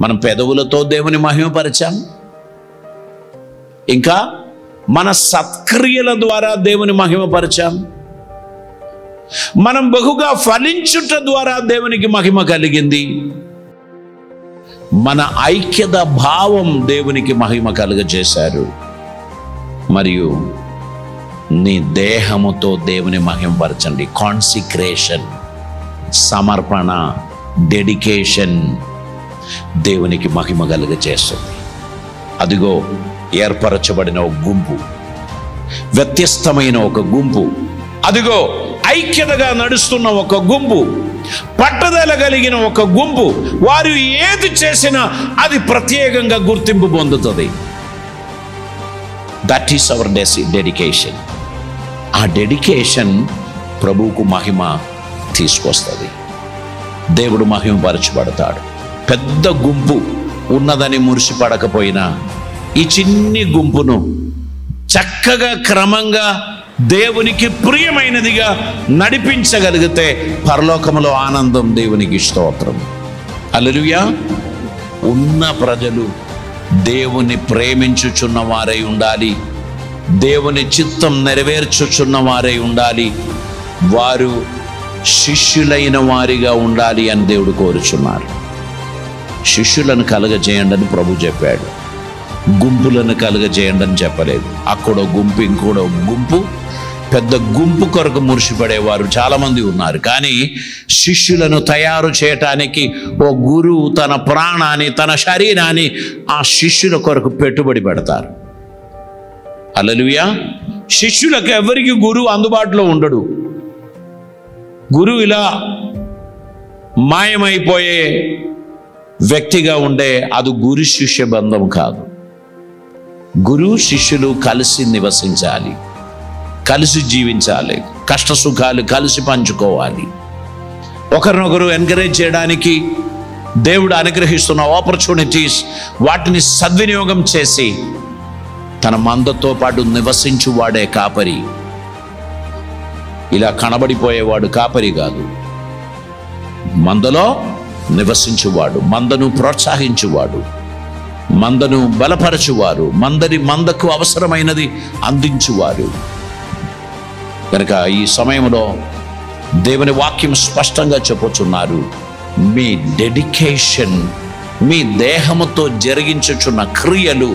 మనం పెదవులతో దేవుని మహిమపరిచాం, ఇంకా మన సత్క్రియల ద్వారా దేవుని మహిమపరిచాం, మనం బహుగా ఫలించుట ద్వారా దేవునికి మహిమ కలిగింది, మన ఐక్యత భావం దేవునికి మహిమ కలుగజేశారు. మరియు నీ దేహముతో దేవుని మహిమపరచండి. కాన్సిక్రేషన్, సమర్పణ, డెడికేషన్ దేవునికి మహిమ కలుగజేస్తుంది. అదిగో ఏర్పరచబడిన ఒక గుంపు, వ్యత్యస్తమైన ఒక గుంపు, అదిగో ఐక్యతగా నడుస్తున్న ఒక గుంపు, పట్టుదల కలిగిన ఒక గుంపు. వారు ఏది చేసినా అది ప్రత్యేకంగా గుర్తింపు పొందుతుంది. That is our dedication. ఆ డెడికేషన్ ప్రభువుకు మహిమ తీసుకొస్తుంది. దేవుడు మహిమపరచబడతాడు. పెద్ద గుంపు ఉన్నదని మురిసిపడకపోయినా ఈ చిన్ని గుంపును చక్కగా క్రమంగా దేవునికి ప్రియమైనదిగా నడిపించగలిగితే పరలోకములో ఆనందం. దేవునికి స్తోత్రం. హల్లెలూయా. ఉన్న ప్రజలు దేవుని ప్రేమించుచున్న వారై ఉండాలి, దేవుని చిత్తం నెరవేర్చుచున్న వారై ఉండాలి, వారు శిష్యులైన వారిగా ఉండాలి అని దేవుడు కోరుచున్నారు. శిష్యులను కలుగజేయండి అని ప్రభు చెప్పాడు, గుంపులను కలుగజేయండి అని చెప్పలేదు. అక్కడో గుంపు, ఇంకోడో గుంపు, పెద్ద గుంపు కొరకు మురిసిపడేవారు చాలామంది ఉన్నారు. కానీ శిష్యులను తయారు చేయటానికి ఓ గురువు తన ప్రాణాన్ని, తన శరీరాన్ని ఆ శిష్యుల కొరకు పెట్టుబడి పెడతారు. హల్లెలూయా. శిష్యులకు ఎవరికి గురువు అందుబాటులో ఉండడు. గురువు ఇలా మాయమైపోయే వ్యక్తిగా ఉండే అది గురు శిష్య బంధం కాదు. గురువు శిష్యులు కలిసి నివసించాలి, కలిసి జీవించాలి, కష్ట సుఖాలు కలిసి పంచుకోవాలి. ఒకరినొకరు ఎంకరేజ్ చేయడానికి దేవుడు అనుగ్రహిస్తున్న ఆపర్చునిటీస్ వాటిని సద్వినియోగం చేసి తన మందతో పాటు నివసించువాడే కాపరి. ఇలా కనబడిపోయేవాడు కాపరి కాదు. మందలో నివసించువాడు, మందను ప్రోత్సహించువాడు, మందను బలపరచువారు, మందకు అవసరమైనది అందించువారు. కనుక ఈ సమయంలో దేవుని వాక్యం స్పష్టంగా చెప్పుచున్నారు, మీ డెడికేషన్, మీ దేహముతో జరిగించుచున్న క్రియలు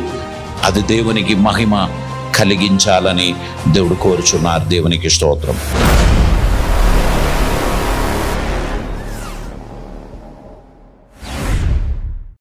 అది దేవునికి మహిమ కలిగించాలని దేవుడు కోరుచున్నారు. దేవునికి స్తోత్రం.